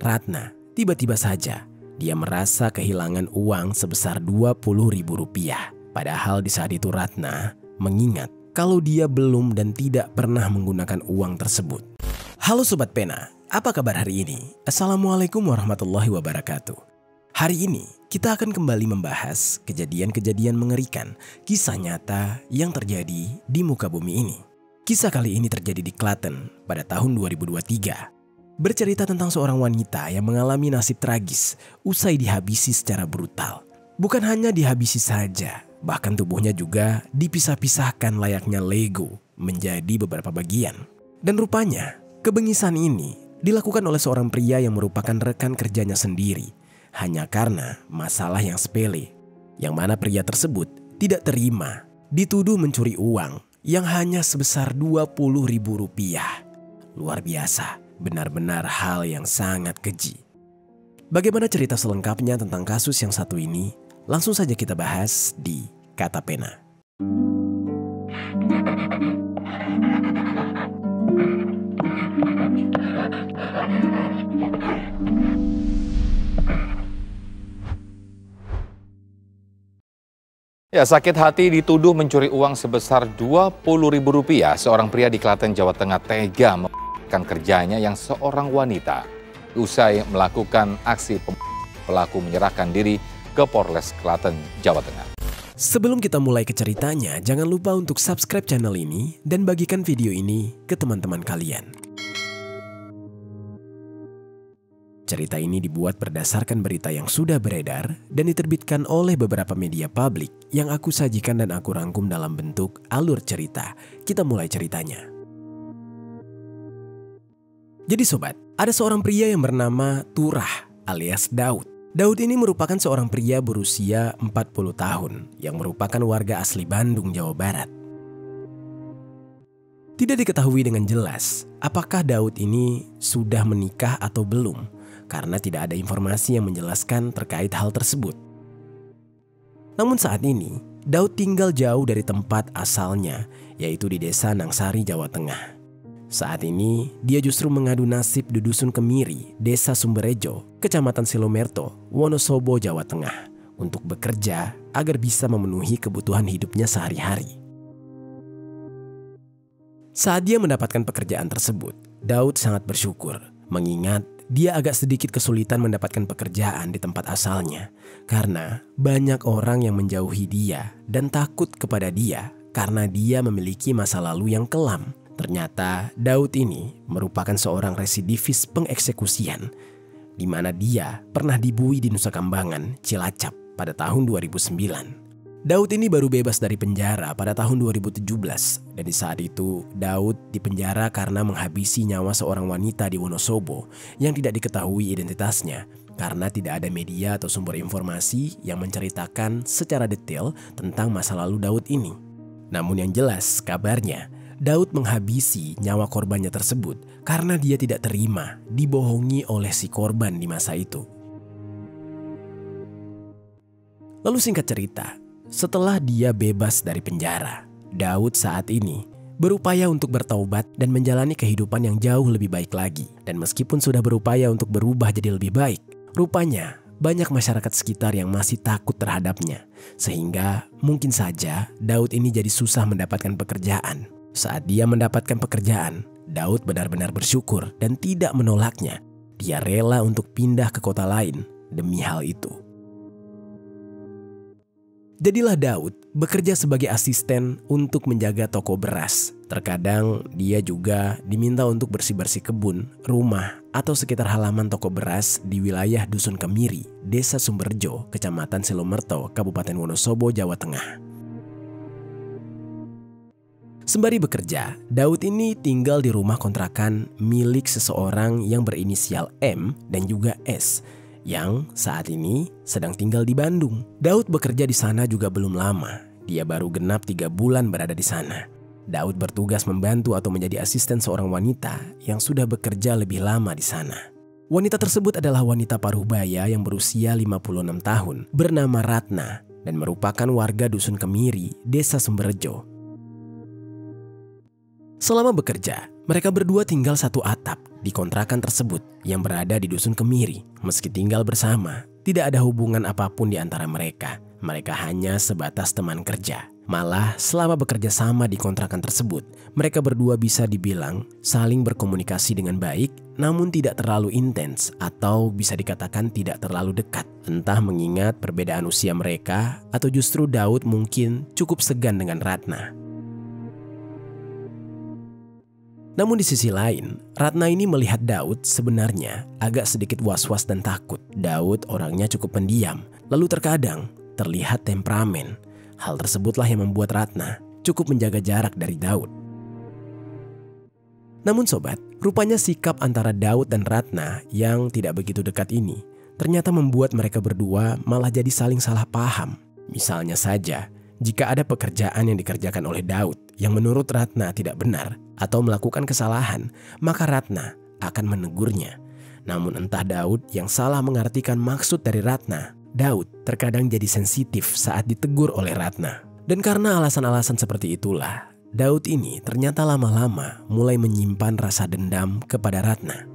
Ratna, tiba-tiba saja dia merasa kehilangan uang sebesar Rp20.000. Padahal di saat itu Ratna mengingat kalau dia belum dan tidak pernah menggunakan uang tersebut. Halo Sobat Pena, apa kabar hari ini? Assalamualaikum warahmatullahi wabarakatuh. Hari ini kita akan kembali membahas kejadian-kejadian mengerikan, kisah nyata yang terjadi di muka bumi ini. Kisah kali ini terjadi di Klaten pada tahun 2023. Bercerita tentang seorang wanita yang mengalami nasib tragis usai dihabisi secara brutal. Bukan hanya dihabisi saja, bahkan tubuhnya juga dipisah-pisahkan layaknya Lego menjadi beberapa bagian. Dan rupanya kebengisan ini dilakukan oleh seorang pria yang merupakan rekan kerjanya sendiri hanya karena masalah yang sepele, yang mana pria tersebut tidak terima dituduh mencuri uang yang hanya sebesar Rp20.000. Luar biasa. Benar-benar hal yang sangat keji. Bagaimana cerita selengkapnya tentang kasus yang satu ini? Langsung saja kita bahas di Kata Pena. Ya, sakit hati dituduh mencuri uang sebesar Rp20.000. Seorang pria di Klaten, Jawa Tengah tega kerjanya yang seorang wanita. Usai melakukan aksi, pelaku menyerahkan diri ke Polres Klaten, Jawa Tengah. Sebelum kita mulai ke ceritanya, jangan lupa untuk subscribe channel ini dan bagikan video ini ke teman-teman kalian. Cerita ini dibuat berdasarkan berita yang sudah beredar dan diterbitkan oleh beberapa media publik yang aku sajikan dan aku rangkum dalam bentuk alur cerita. Kita mulai ceritanya. Jadi sobat, ada seorang pria yang bernama Turah alias Daud. Daud ini merupakan seorang pria berusia 40 tahun yang merupakan warga asli Bandung, Jawa Barat. Tidak diketahui dengan jelas apakah Daud ini sudah menikah atau belum, karena tidak ada informasi yang menjelaskan terkait hal tersebut. Namun saat ini, Daud tinggal jauh dari tempat asalnya, yaitu di Desa Nangsari, Jawa Tengah. Saat ini, dia justru mengadu nasib di Dusun Kemiri, Desa Sumberjo, Kecamatan Silomerto, Wonosobo, Jawa Tengah, untuk bekerja agar bisa memenuhi kebutuhan hidupnya sehari-hari. Saat dia mendapatkan pekerjaan tersebut, Daud sangat bersyukur, mengingat dia agak sedikit kesulitan mendapatkan pekerjaan di tempat asalnya, karena banyak orang yang menjauhi dia dan takut kepada dia karena dia memiliki masa lalu yang kelam. Ternyata Daud ini merupakan seorang residivis pengeksekusian, di mana dia pernah dibui di Nusa Kambangan, Cilacap pada tahun 2009. Daud ini baru bebas dari penjara pada tahun 2017 dan di saat itu Daud dipenjara karena menghabisi nyawa seorang wanita di Wonosobo yang tidak diketahui identitasnya karena tidak ada media atau sumber informasi yang menceritakan secara detail tentang masa lalu Daud ini. Namun yang jelas kabarnya Daud menghabisi nyawa korbannya tersebut karena dia tidak terima dibohongi oleh si korban di masa itu. Lalu singkat cerita, setelah dia bebas dari penjara, Daud saat ini berupaya untuk bertaubat dan menjalani kehidupan yang jauh lebih baik lagi. Dan meskipun sudah berupaya untuk berubah jadi lebih baik, rupanya banyak masyarakat sekitar yang masih takut terhadapnya. Sehingga mungkin saja Daud ini jadi susah mendapatkan pekerjaan. Saat dia mendapatkan pekerjaan, Daud benar-benar bersyukur dan tidak menolaknya. Dia rela untuk pindah ke kota lain demi hal itu. Jadilah Daud bekerja sebagai asisten untuk menjaga toko beras. Terkadang dia juga diminta untuk bersih-bersih kebun, rumah, atau sekitar halaman toko beras di wilayah Dusun Kemiri, Desa Sumberjo, Kecamatan Silomerto, Kabupaten Wonosobo, Jawa Tengah. Sembari bekerja, Daud ini tinggal di rumah kontrakan milik seseorang yang berinisial M dan juga S, yang saat ini sedang tinggal di Bandung. Daud bekerja di sana juga belum lama. Dia baru genap 3 bulan berada di sana. Daud bertugas membantu atau menjadi asisten seorang wanita yang sudah bekerja lebih lama di sana. Wanita tersebut adalah wanita paruhbaya yang berusia 56 tahun, bernama Ratna dan merupakan warga Dusun Kemiri, Desa Sumberjo. Selama bekerja, mereka berdua tinggal satu atap di kontrakan tersebut yang berada di Dusun Kemiri. Meski tinggal bersama, tidak ada hubungan apapun di antara mereka. Mereka hanya sebatas teman kerja. Malah selama bekerja sama di kontrakan tersebut, mereka berdua bisa dibilang saling berkomunikasi dengan baik, namun tidak terlalu intens atau bisa dikatakan tidak terlalu dekat. Entah mengingat perbedaan usia mereka atau justru Daud mungkin cukup segan dengan Ratna. Namun di sisi lain, Ratna ini melihat Daud sebenarnya agak sedikit was-was dan takut. Daud orangnya cukup pendiam, lalu terkadang terlihat temperamen. Hal tersebutlah yang membuat Ratna cukup menjaga jarak dari Daud. Namun sobat, rupanya sikap antara Daud dan Ratna yang tidak begitu dekat ini ternyata membuat mereka berdua malah jadi saling salah paham. Misalnya saja, jika ada pekerjaan yang dikerjakan oleh Daud yang menurut Ratna tidak benar atau melakukan kesalahan, maka Ratna akan menegurnya. Namun entah Daud yang salah mengartikan maksud dari Ratna, Daud terkadang jadi sensitif saat ditegur oleh Ratna. Dan karena alasan-alasan seperti itulah, Daud ini ternyata lama-lama mulai menyimpan rasa dendam kepada Ratna.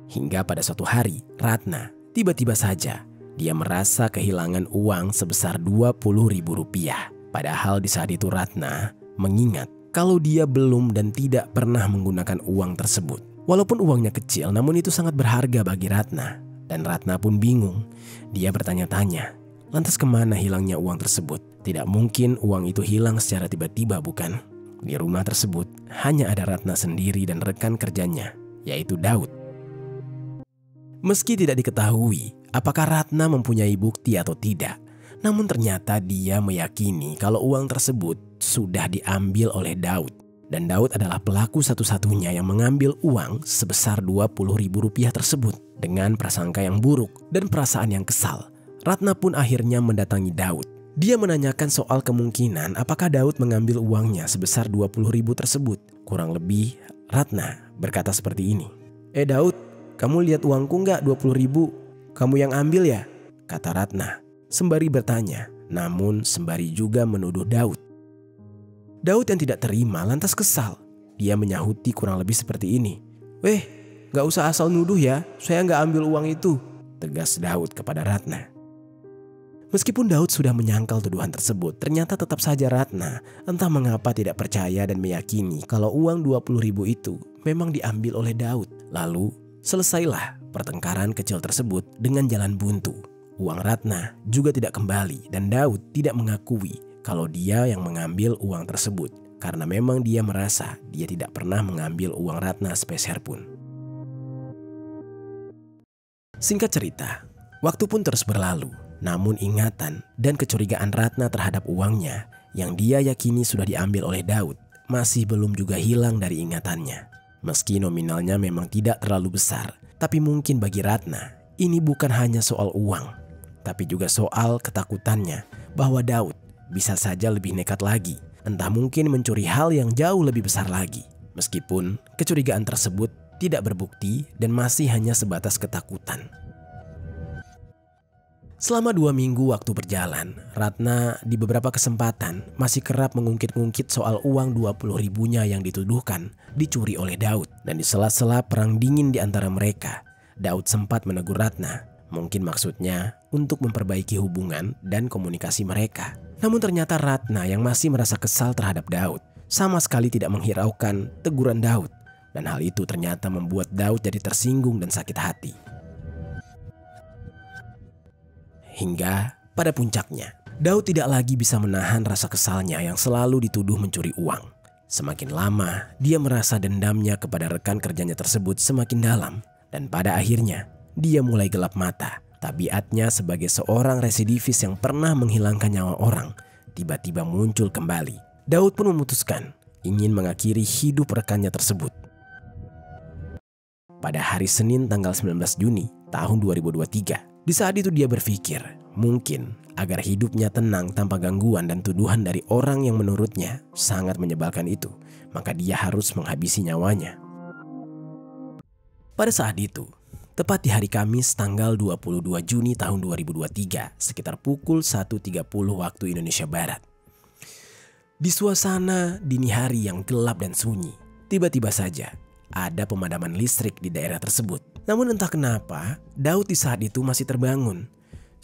Hingga pada suatu hari, Ratna tiba-tiba saja dia merasa kehilangan uang sebesar Rp20.000. Padahal di saat itu Ratna mengingat kalau dia belum dan tidak pernah menggunakan uang tersebut. Walaupun uangnya kecil, namun itu sangat berharga bagi Ratna. Dan Ratna pun bingung. Dia bertanya-tanya, lantas kemana hilangnya uang tersebut? Tidak mungkin uang itu hilang secara tiba-tiba, bukan? Di rumah tersebut hanya ada Ratna sendiri dan rekan kerjanya, yaitu Daud. Meski tidak diketahui apakah Ratna mempunyai bukti atau tidak, namun ternyata dia meyakini kalau uang tersebut sudah diambil oleh Daud. Dan Daud adalah pelaku satu-satunya yang mengambil uang sebesar Rp20.000 tersebut. Dengan prasangka yang buruk dan perasaan yang kesal, Ratna pun akhirnya mendatangi Daud. Dia menanyakan soal kemungkinan apakah Daud mengambil uangnya sebesar Rp20.000 tersebut. Kurang lebih Ratna berkata seperti ini. Daud, kamu lihat uangku nggak Rp20.000? Kamu yang ambil ya? Kata Ratna sembari bertanya, namun sembari juga menuduh Daud. Daud yang tidak terima lantas kesal. Dia menyahuti kurang lebih seperti ini. Gak usah asal nuduh ya, saya gak ambil uang itu, tegas Daud kepada Ratna. Meskipun Daud sudah menyangkal tuduhan tersebut, ternyata tetap saja Ratna entah mengapa tidak percaya dan meyakini kalau uang Rp20.000 itu memang diambil oleh Daud. Lalu selesailah pertengkaran kecil tersebut dengan jalan buntu. Uang Ratna juga tidak kembali dan Daud tidak mengakui kalau dia yang mengambil uang tersebut karena memang dia merasa dia tidak pernah mengambil uang Ratna sepeser pun. Singkat cerita, waktu pun terus berlalu, namun ingatan dan kecurigaan Ratna terhadap uangnya yang dia yakini sudah diambil oleh Daud masih belum juga hilang dari ingatannya. Meski nominalnya memang tidak terlalu besar, tapi mungkin bagi Ratna ini bukan hanya soal uang, tapi juga soal ketakutannya bahwa Daud bisa saja lebih nekat lagi, entah mungkin mencuri hal yang jauh lebih besar lagi. Meskipun kecurigaan tersebut tidak berbukti dan masih hanya sebatas ketakutan. Selama 2 minggu waktu berjalan, Ratna di beberapa kesempatan masih kerap mengungkit-ungkit soal uang 20.000-nya yang dituduhkan dicuri oleh Daud. Dan di sela-sela perang dingin di antara mereka, Daud sempat menegur Ratna. Mungkin maksudnya untuk memperbaiki hubungan dan komunikasi mereka. Namun ternyata Ratna yang masih merasa kesal terhadap Daud sama sekali tidak menghiraukan teguran Daud. Dan hal itu ternyata membuat Daud jadi tersinggung dan sakit hati. Hingga pada puncaknya, Daud tidak lagi bisa menahan rasa kesalnya yang selalu dituduh mencuri uang. Semakin lama, dia merasa dendamnya kepada rekan kerjanya tersebut semakin dalam. Dan pada akhirnya, dia mulai gelap mata. Tabiatnya sebagai seorang residivis yang pernah menghilangkan nyawa orang, tiba-tiba muncul kembali. Daud pun memutuskan ingin mengakhiri hidup rekannya tersebut. Pada hari Senin tanggal 19 Juni tahun 2023, di saat itu dia berpikir, mungkin agar hidupnya tenang tanpa gangguan dan tuduhan dari orang yang menurutnya sangat menyebalkan itu, maka dia harus menghabisi nyawanya. Pada saat itu, tepat di hari Kamis tanggal 22 Juni tahun 2023, sekitar pukul 1.30 waktu Indonesia Barat. Di suasana dini hari yang gelap dan sunyi, tiba-tiba saja ada pemadaman listrik di daerah tersebut. Namun entah kenapa, Daud di saat itu masih terbangun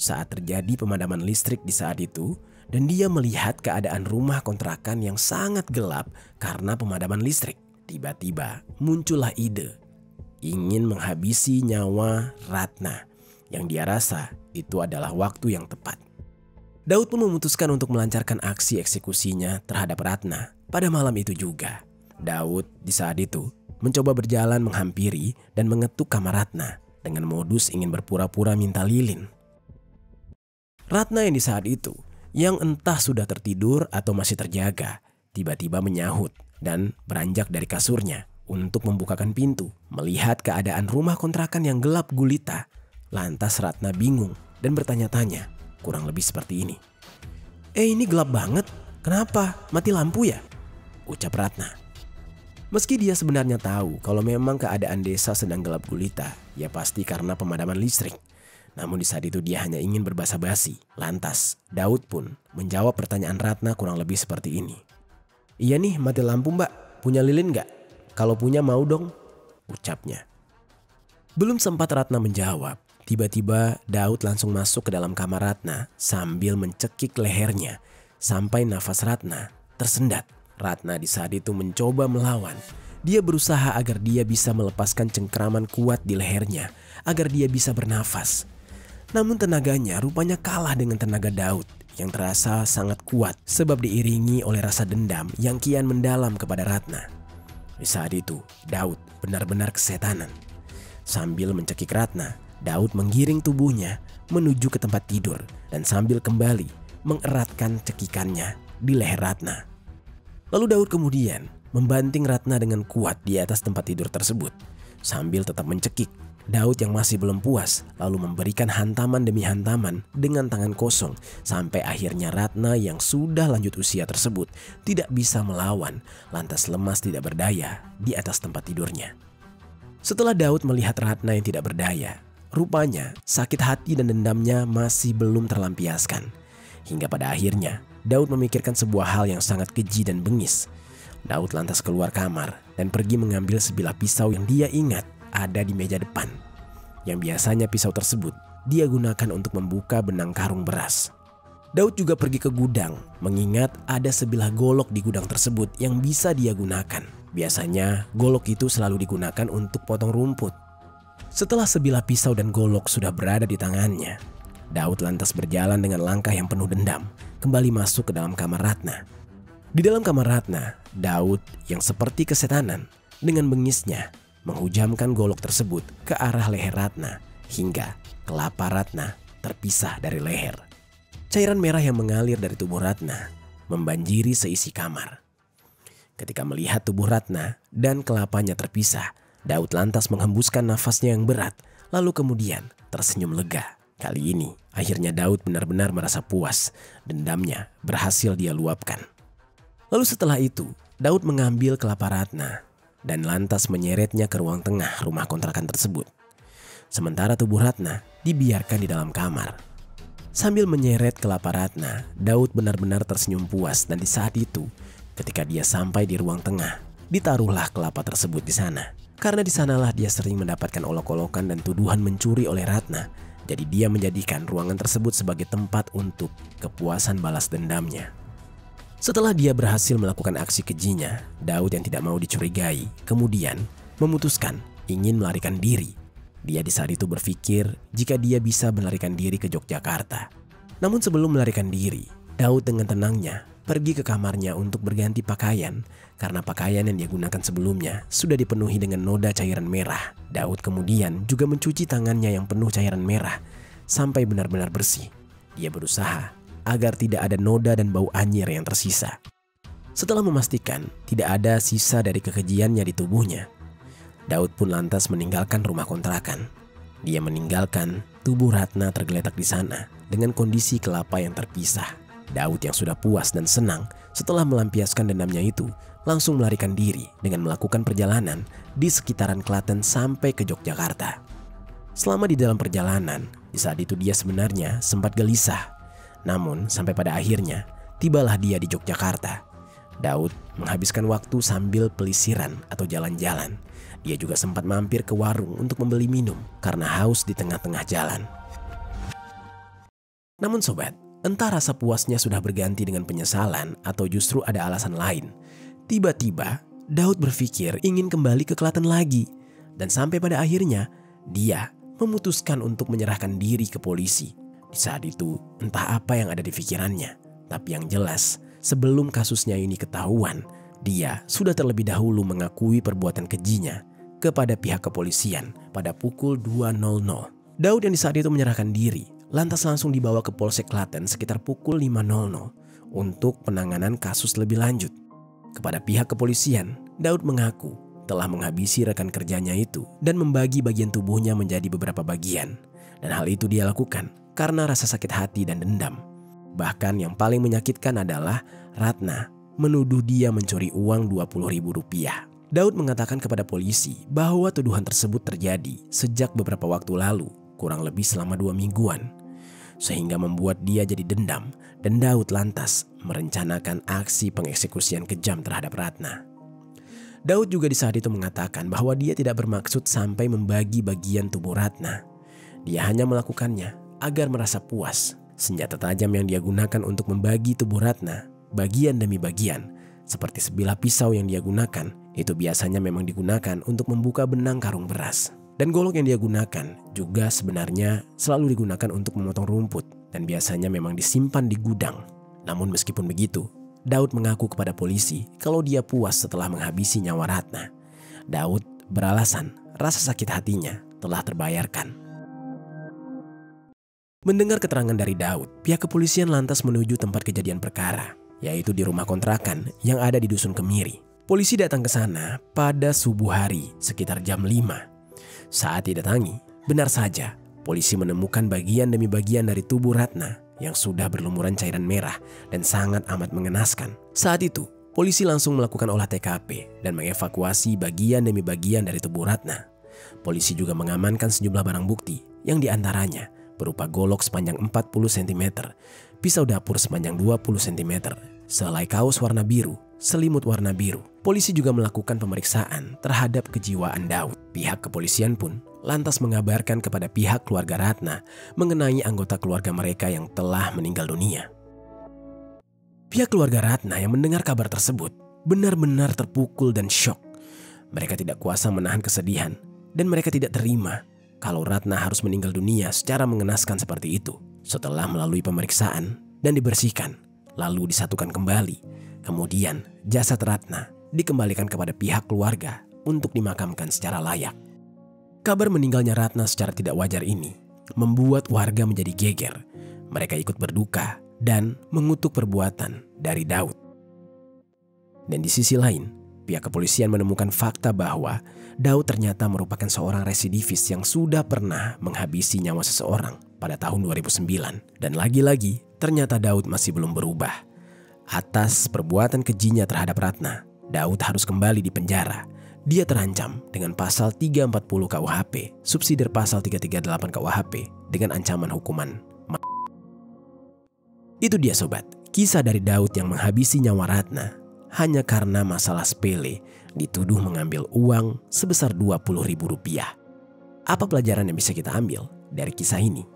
saat terjadi pemadaman listrik di saat itu, dan dia melihat keadaan rumah kontrakan yang sangat gelap karena pemadaman listrik. Tiba-tiba muncullah ide ingin menghabisi nyawa Ratna yang dia rasa itu adalah waktu yang tepat. Daud pun memutuskan untuk melancarkan aksi eksekusinya terhadap Ratna pada malam itu juga. Daud di saat itu mencoba berjalan menghampiri dan mengetuk kamar Ratna dengan modus ingin berpura-pura minta lilin. Ratna yang di saat itu, yang entah sudah tertidur atau masih terjaga, tiba-tiba menyahut dan beranjak dari kasurnya untuk membukakan pintu. Melihat keadaan rumah kontrakan yang gelap gulita, lantas Ratna bingung dan bertanya-tanya, kurang lebih seperti ini. Ini gelap banget, kenapa? Mati lampu ya? Ucap Ratna. Meski dia sebenarnya tahu kalau memang keadaan desa sedang gelap gulita, ya pasti karena pemadaman listrik. Namun di saat itu dia hanya ingin berbasa-basi. Lantas Daud pun menjawab pertanyaan Ratna kurang lebih seperti ini. Iya nih, mati lampu mbak, punya lilin nggak? Kalau punya mau dong, ucapnya. Belum sempat Ratna menjawab, tiba-tiba Daud langsung masuk ke dalam kamar Ratna sambil mencekik lehernya sampai nafas Ratna tersendat. Ratna di saat itu mencoba melawan. Dia berusaha agar dia bisa melepaskan cengkraman kuat di lehernya agar dia bisa bernafas. Namun tenaganya rupanya kalah dengan tenaga Daud yang terasa sangat kuat sebab diiringi oleh rasa dendam yang kian mendalam kepada Ratna. Di saat itu Daud benar-benar kesetanan. Sambil mencekik Ratna, Daud menggiring tubuhnya menuju ke tempat tidur dan sambil kembali mengeratkan cekikannya di leher Ratna. Lalu Daud kemudian membanting Ratna dengan kuat di atas tempat tidur tersebut. Sambil tetap mencekik, Daud yang masih belum puas lalu memberikan hantaman demi hantaman dengan tangan kosong sampai akhirnya Ratna yang sudah lanjut usia tersebut tidak bisa melawan, lantas lemas tidak berdaya di atas tempat tidurnya. Setelah Daud melihat Ratna yang tidak berdaya, rupanya sakit hati dan dendamnya masih belum terlampiaskan. Hingga pada akhirnya Daud memikirkan sebuah hal yang sangat keji dan bengis. Daud lantas keluar kamar dan pergi mengambil sebilah pisau yang dia ingat ada di meja depan. Yang biasanya pisau tersebut dia gunakan untuk membuka benang karung beras. Daud juga pergi ke gudang mengingat ada sebilah golok di gudang tersebut yang bisa dia gunakan. Biasanya golok itu selalu digunakan untuk potong rumput. Setelah sebilah pisau dan golok sudah berada di tangannya, Daud lantas berjalan dengan langkah yang penuh dendam kembali masuk ke dalam kamar Ratna. Di dalam kamar Ratna, Daud yang seperti kesetanan dengan bengisnya menghujamkan golok tersebut ke arah leher Ratna hingga kelapa Ratna terpisah dari leher. Cairan merah yang mengalir dari tubuh Ratna membanjiri seisi kamar. Ketika melihat tubuh Ratna dan kelapanya terpisah, Daud lantas menghembuskan nafasnya yang berat lalu kemudian tersenyum lega. Kali ini akhirnya Daud benar-benar merasa puas, dendamnya berhasil dia luapkan. Lalu setelah itu Daud mengambil kelapa Ratna dan lantas menyeretnya ke ruang tengah rumah kontrakan tersebut. Sementara tubuh Ratna dibiarkan di dalam kamar. Sambil menyeret kelapa Ratna, Daud benar-benar tersenyum puas dan di saat itu ketika dia sampai di ruang tengah, ditaruhlah kelapa tersebut di sana. Karena di sanalah dia sering mendapatkan olok-olokan dan tuduhan mencuri oleh Ratna. Jadi dia menjadikan ruangan tersebut sebagai tempat untuk kepuasan balas dendamnya. Setelah dia berhasil melakukan aksi kejinya, Daud yang tidak mau dicurigai kemudian memutuskan ingin melarikan diri. Dia di saat itu berpikir jika dia bisa melarikan diri ke Yogyakarta. Namun sebelum melarikan diri, Daud dengan tenangnya pergi ke kamarnya untuk berganti pakaian karena pakaian yang dia gunakan sebelumnya sudah dipenuhi dengan noda cairan merah. Daud kemudian juga mencuci tangannya yang penuh cairan merah sampai benar-benar bersih. Dia berusaha agar tidak ada noda dan bau anyir yang tersisa. Setelah memastikan tidak ada sisa dari kekejiannya di tubuhnya, Daud pun lantas meninggalkan rumah kontrakan. Dia meninggalkan tubuh Ratna tergeletak di sana dengan kondisi kelapa yang terpisah. Daud yang sudah puas dan senang setelah melampiaskan dendamnya itu langsung melarikan diri dengan melakukan perjalanan di sekitaran Klaten sampai ke Yogyakarta. Selama di dalam perjalanan, di saat itu dia sebenarnya sempat gelisah. Namun sampai pada akhirnya tibalah dia di Yogyakarta. Daud menghabiskan waktu sambil pelisiran atau jalan-jalan. Dia juga sempat mampir ke warung untuk membeli minum karena haus di tengah-tengah jalan. Namun sobat, entah rasa puasnya sudah berganti dengan penyesalan atau justru ada alasan lain. Tiba-tiba Daud berpikir ingin kembali ke Klaten lagi. Dan sampai pada akhirnya dia memutuskan untuk menyerahkan diri ke polisi. Di saat itu entah apa yang ada di pikirannya. Tapi yang jelas sebelum kasusnya ini ketahuan, dia sudah terlebih dahulu mengakui perbuatan kejinya kepada pihak kepolisian pada pukul 2.00. Daud yang di saat itu menyerahkan diri lantas langsung dibawa ke Polsek Klaten sekitar pukul 5.00 untuk penanganan kasus lebih lanjut. Kepada pihak kepolisian, Daud mengaku telah menghabisi rekan kerjanya itu dan membagi bagian tubuhnya menjadi beberapa bagian. Dan hal itu dia lakukan karena rasa sakit hati dan dendam. Bahkan yang paling menyakitkan adalah Ratna menuduh dia mencuri uang Rp20.000. Daud mengatakan kepada polisi bahwa tuduhan tersebut terjadi sejak beberapa waktu lalu, kurang lebih selama 2 mingguan. Sehingga membuat dia jadi dendam dan Daud lantas merencanakan aksi pengeksekusian kejam terhadap Ratna. Daud juga di saat itu mengatakan bahwa dia tidak bermaksud sampai membagi bagian tubuh Ratna. Dia hanya melakukannya agar merasa puas. Senjata tajam yang dia gunakan untuk membagi tubuh Ratna, bagian demi bagian, seperti sebilah pisau yang dia gunakan, itu biasanya memang digunakan untuk membuka benang karung beras. Dan golok yang dia gunakan juga sebenarnya selalu digunakan untuk memotong rumput dan biasanya memang disimpan di gudang. Namun meskipun begitu, Daud mengaku kepada polisi kalau dia puas setelah menghabisi nyawa Ratna. Daud beralasan rasa sakit hatinya telah terbayarkan. Mendengar keterangan dari Daud, pihak kepolisian lantas menuju tempat kejadian perkara, yaitu di rumah kontrakan yang ada di Dusun Kemiri. Polisi datang ke sana pada subuh hari sekitar jam 5. Saat didatangi, benar saja polisi menemukan bagian demi bagian dari tubuh Ratna yang sudah berlumuran cairan merah dan sangat amat mengenaskan. Saat itu, polisi langsung melakukan olah TKP dan mengevakuasi bagian demi bagian dari tubuh Ratna. Polisi juga mengamankan sejumlah barang bukti yang diantaranya berupa golok sepanjang 40 cm, pisau dapur sepanjang 20 cm, selai kaos warna biru, selimut warna biru. Polisi juga melakukan pemeriksaan terhadap kejiwaan Daud. Pihak kepolisian pun lantas mengabarkan kepada pihak keluarga Ratna mengenai anggota keluarga mereka yang telah meninggal dunia. Pihak keluarga Ratna yang mendengar kabar tersebut benar-benar terpukul dan syok. Mereka tidak kuasa menahan kesedihan dan mereka tidak terima kalau Ratna harus meninggal dunia secara mengenaskan seperti itu. Setelah melalui pemeriksaan dan dibersihkan, lalu disatukan kembali, kemudian jasad Ratna dikembalikan kepada pihak keluarga untuk dimakamkan secara layak. Kabar meninggalnya Ratna secara tidak wajar ini membuat warga menjadi geger. Mereka ikut berduka dan mengutuk perbuatan dari Daud. Dan di sisi lain, pihak kepolisian menemukan fakta bahwa Daud ternyata merupakan seorang residivis yang sudah pernah menghabisi nyawa seseorang pada tahun 2009. Dan lagi-lagi, ternyata Daud masih belum berubah. Atas perbuatan kejinya terhadap Ratna, Daud harus kembali di penjara. Dia terancam dengan pasal 340 KUHP, subsidiar pasal 338 KUHP dengan ancaman hukuman. Itu dia sobat, kisah dari Daud yang menghabisi nyawa Ratna hanya karena masalah sepele, dituduh mengambil uang sebesar Rp20.000. Apa pelajaran yang bisa kita ambil dari kisah ini?